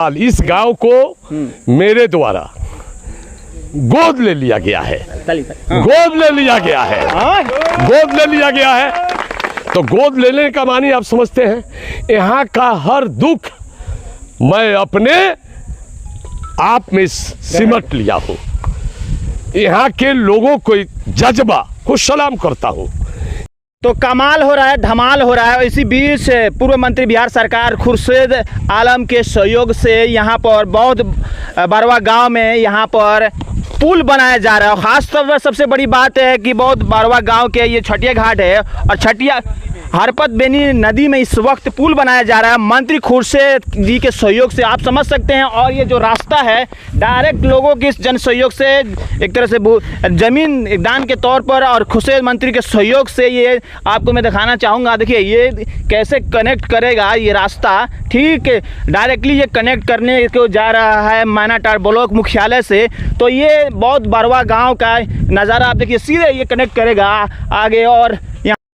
इस गांव को मेरे द्वारा गोद ले लिया गया है। गोद ले लिया गया है। गोद ले लिया गया है। तो गोद लेने का मानी आप समझते हैं, यहाँ का हर दुख मैं अपने आप में सिमट लिया हूँ। यहाँ के लोगों को जज्बा को सलाम करता हूँ। तो कमाल हो रहा है, धमाल हो रहा है। इसी बीच पूर्व मंत्री बिहार सरकार खुर्शीद आलम के सहयोग से यहाँ पर बहुत बरवा गांव में यहाँ पर पुल बनाया जा रहा है। खास तौर पर सबसे बड़ी बात है कि बहुत बरवा गांव के ये छठिया घाट है और छठिया हरपत बेनी नदी में इस वक्त पुल बनाया जा रहा है मंत्री खुर्शीद जी के सहयोग से, आप समझ सकते हैं। और ये जो रास्ता है डायरेक्ट लोगों के जन सहयोग से, एक तरह से जमीन दान के तौर पर और खुर्शीद मंत्री के सहयोग से ये आपको मैं दिखाना चाहूँगा। देखिए ये कैसे कनेक्ट करेगा ये रास्ता, ठीक डायरेक्टली ये कनेक्ट करने को जा रहा है मैनाटार ब्लॉक मुख्यालय से। तो ये बहुत बरवा गाँव का नज़ारा आप देखिए, सीधे ये कनेक्ट करेगा आगे। और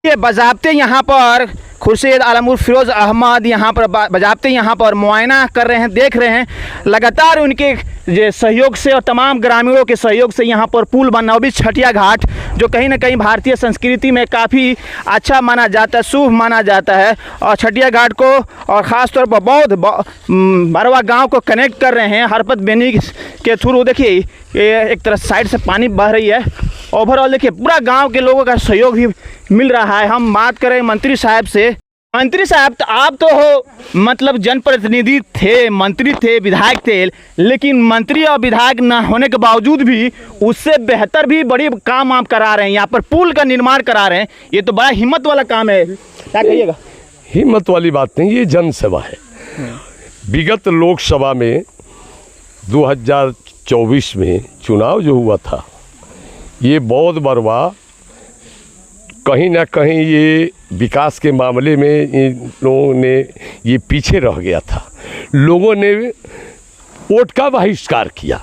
ये बजाबते यहाँ पर खुर्शीद आलम उर्फ फिरोज अहमद यहाँ पर बजाबते यहाँ पर मुआयना कर रहे हैं, देख रहे हैं। लगातार उनके सहयोग से और तमाम ग्रामीणों के सहयोग से यहाँ पर पुल बनना, वो भी छठिया घाट, जो कहीं ना कहीं भारतीय संस्कृति में काफ़ी अच्छा माना जाता है, शुभ माना जाता है। और छठिया घाट को और ख़ास तौर पर बहुत बरवा गांव को कनेक्ट कर रहे हैं हरपत बेनी के थ्रू। देखिए ये एक तरह साइड से पानी बह रही है। ओवरऑल देखिए पूरा गांव के लोगों का सहयोग भी मिल रहा है। हम बात करें मंत्री साहब से। मंत्री साहब तो आप तो हो मतलब जनप्रतिनिधि थे, मंत्री थे, विधायक थे, लेकिन मंत्री और विधायक न होने के बावजूद भी उससे बेहतर भी बड़ी काम आप करा रहे हैं। यहाँ पर पुल का निर्माण करा रहे हैं। ये तो बड़ा हिम्मत वाला काम है, क्या कहिएगा? हिम्मत वाली बात नहीं, ये जन सेवा है। विगत लोकसभा में 2024 में चुनाव जो हुआ था, ये बहुत बरवा कहीं ना कहीं ये विकास के मामले में इन लोगों ने ये पीछे रह गया था। लोगों ने वोट का बहिष्कार किया,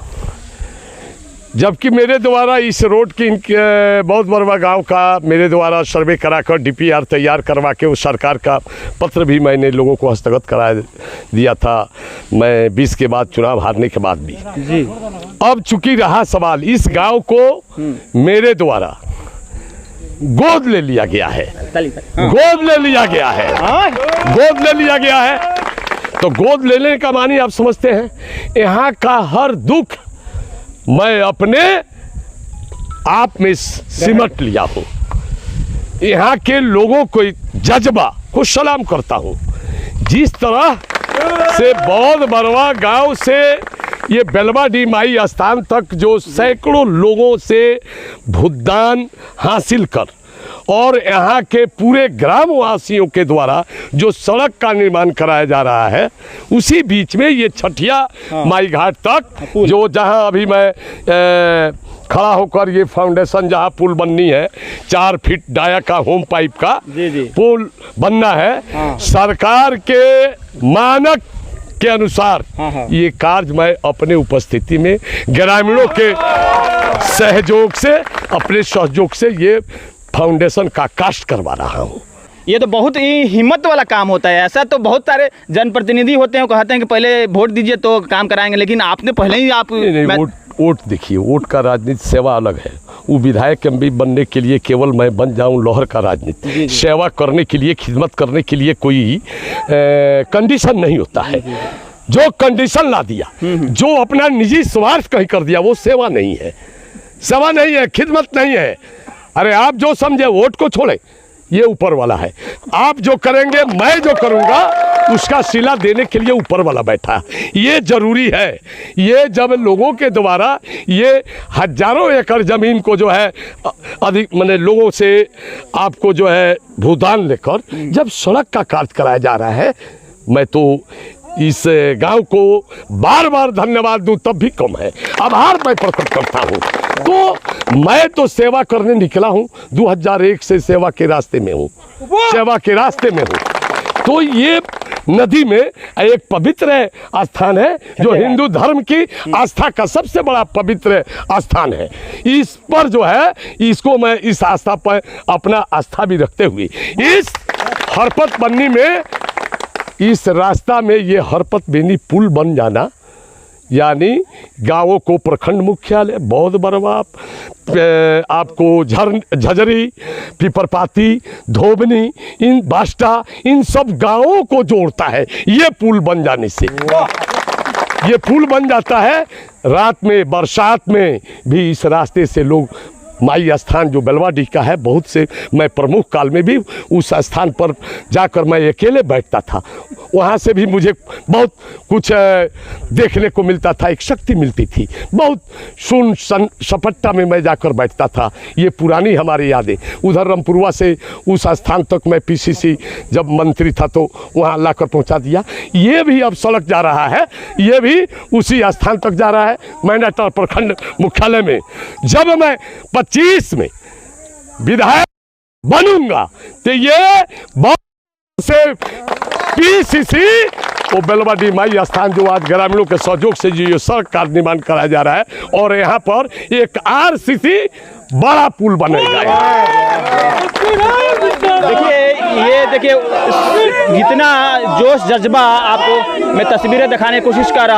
जबकि मेरे द्वारा इस रोड की बहुत बरवा गांव का मेरे द्वारा सर्वे कराकर डीपीआर तैयार करवा के उस सरकार का पत्र भी मैंने लोगों को हस्तगत करा दिया था, मैं 20 के बाद चुनाव हारने के बाद भी जी। अब चूंकि रहा सवाल, इस गांव को मेरे द्वारा गोद ले लिया गया है। गोद ले लिया गया है। गोद ले लिया गया है। तो गोद लेने का मानी आप समझते हैं, यहाँ का हर दुख मैं अपने आप में सिमट लिया हूँ। यहाँ के लोगों को जज्बा को सलाम करता हूँ। जिस तरह से बौद्ध बरवा गांव से ये बेलवाडी माई स्थान तक जो सैकड़ों लोगों से भुगतान हासिल कर और यहाँ के पूरे ग्रामवासियों के द्वारा जो सड़क का निर्माण कराया जा रहा है, उसी बीच में ये छठिया माई घाट तक जो जहाँ अभी मैं खड़ा होकर ये फाउंडेशन जहाँ पुल बननी है, 4 फीट डाया का होम पाइप का पुल बनना है। सरकार के मानक के अनुसार ये कार्य मैं अपने उपस्थिति में ग्रामीणों के सहयोग से, अपने सहयोग से ये फाउंडेशन का कास्ट करवा रहा हूँ। ये तो बहुत ही हिम्मत वाला काम होता है। ऐसा तो बहुत सारे जनप्रतिनिधि होते हैं, कहते हैं कि पहले वोट दीजिए तो काम कराएंगे, लेकिन आपने पहले ही आप वोट देखिए, वोट का राजनीति सेवा अलग है। वो विधायक भी बनने के लिए केवल मैं बन जाऊं लोहर का राजनीति, सेवा करने के लिए, खिदमत करने के लिए कोई कंडीशन नहीं होता है। जो कंडीशन ला दिया, जो अपना निजी स्वार्थ कहीं कर दिया, वो सेवा नहीं है। सेवा नहीं है, खिदमत नहीं है। अरे आप जो समझे वोट को छोड़े, ये ऊपर वाला है। आप जो करेंगे, मैं जो करूंगा, उसका सिला देने के लिए ऊपर वाला बैठा है। ये जरूरी है। ये जब लोगों के द्वारा ये हजारों एकड़ जमीन को जो है अधिक माने लोगों से आपको जो है भूदान लेकर जब सड़क का कार्य कराया जा रहा है, मैं तो इस गांव को बार बार धन्यवाद दूं तब भी कम है। आभार मैं प्रकट करता हूं। तो मैं तो सेवा करने निकला हूं, 2001 से सेवा के रास्ते में हूं, सेवा के रास्ते में हूं। तो ये नदी में एक पवित्र स्थान है जो हिंदू धर्म की आस्था का सबसे बड़ा पवित्र स्थान है। इस पर जो है, इसको मैं इस आस्था पर अपना आस्था भी रखते हुए इस हरपत बन्नी में इस रास्ता में ये हरपत बेनी पुल बन जाना, यानी गांवों को प्रखंड मुख्यालय बौद्ध बरवा, आपको झजरी, पिपरपाती, धोबनी, इन बास्टा, इन सब गांवों को जोड़ता है ये पुल बन जाने से। ये पुल बन जाता है, रात में बरसात में भी इस रास्ते से लोग माई स्थान जो बेलवाडी का है, बहुत से मैं प्रमुख काल में भी उस स्थान पर जाकर मैं अकेले बैठता था, वहाँ से भी मुझे बहुत कुछ देखने को मिलता था, एक शक्ति मिलती थी। बहुत सपट्टा में मैं जाकर बैठता था। ये पुरानी हमारी यादें। उधर रामपुरवा से उस स्थान तक मैं पीसीसी जब मंत्री था तो वहाँ लाकर पहुँचा दिया। ये भी अब सड़क जा रहा है, ये भी उसी स्थान तक जा रहा है, मैनाटार प्रखंड मुख्यालय में। जब मैं 25 में विधायक बनूंगा तो ये बहुत से पीसीसी वो बेलवाडी माई स्थान जो आज ग्रामीणों के सहयोग से जो सड़क का निर्माण कराया जा रहा है, और यहाँ पर एक आरसीसी बड़ा पुल बनेगा। देखिए जितना जोश जज्बा आपको मैं तस्वीरें दिखाने की कोशिश कर रहा हूँ।